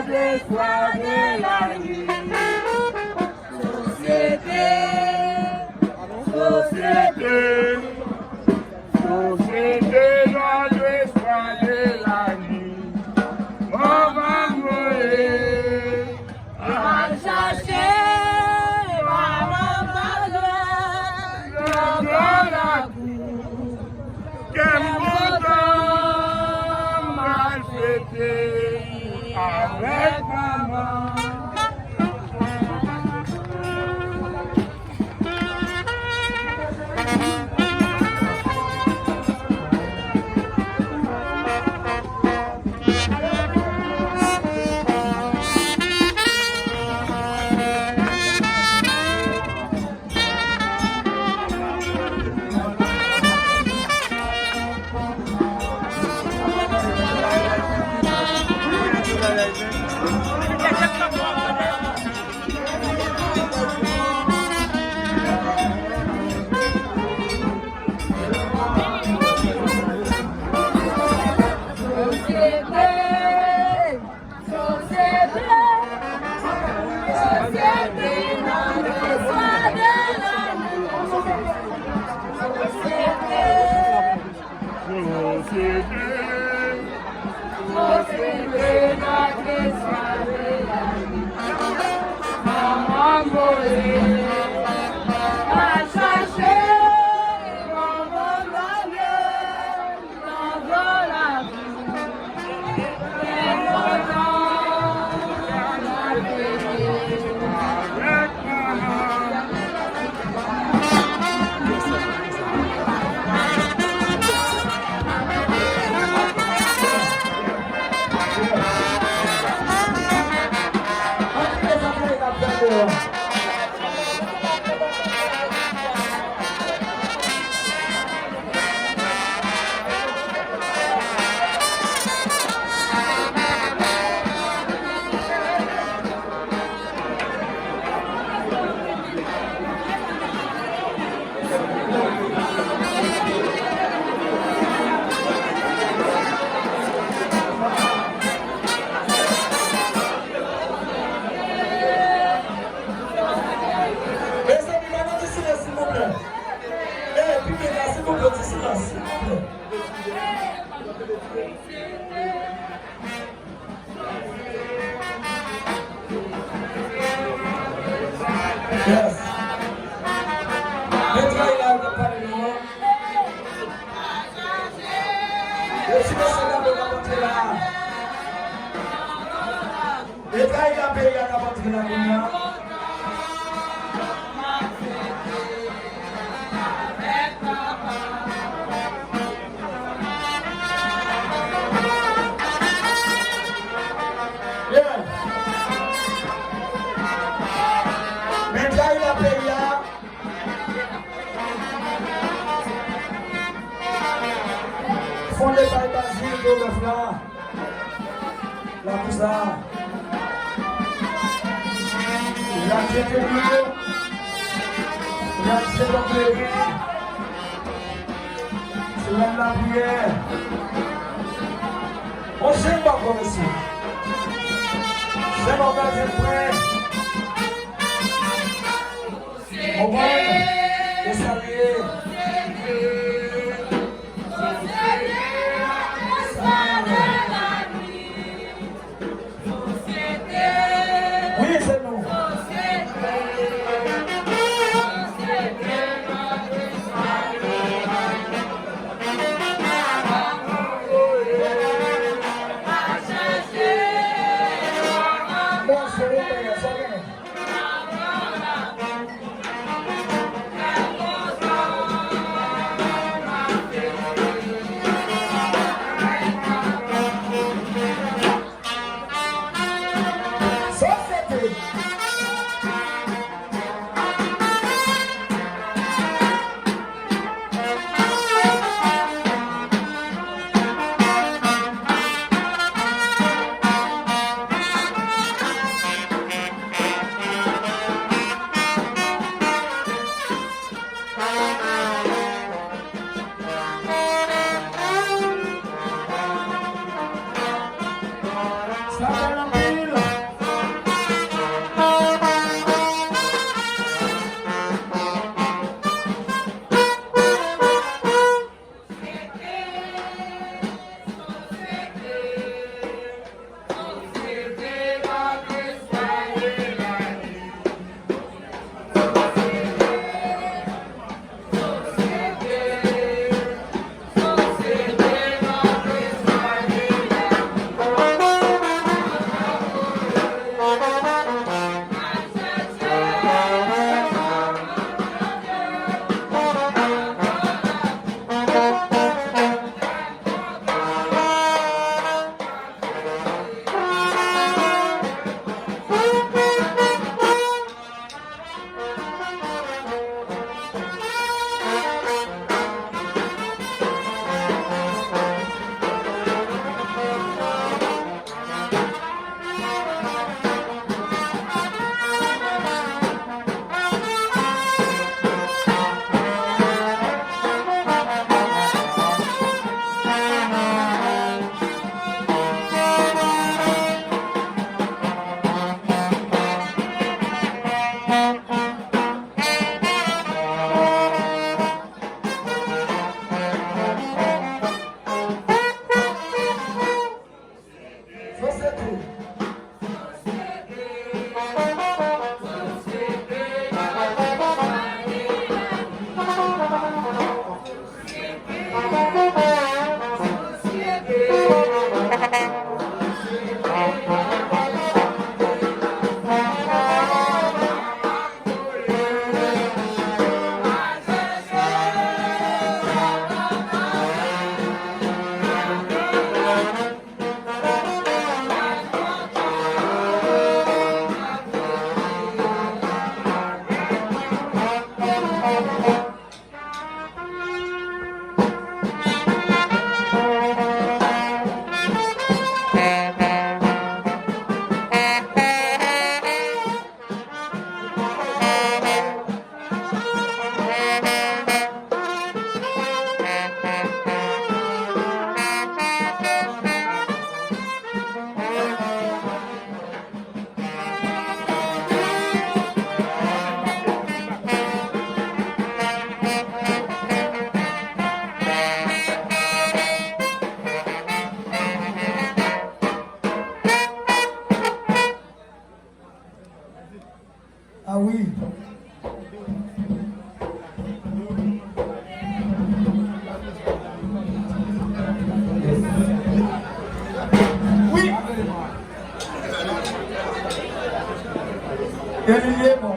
des soirs de la nuit. Société, société, société, dans des soirs de la nuit. On va mourir, on va chercher, maman va dans la cour. Quel beau temps mal fêté avec maman. Yes. Let's try it out the party. Let's see what's up with the party. Let's try it out with the party. Fondé par Basile de la Moussa. Il a été mieux. Il a été tombé. C'est même la prière. On ne sait pas comme ici. C'est mon gars prêt. Au moins, et saluer. Stop société. Ah oui. Oui. Il est bon.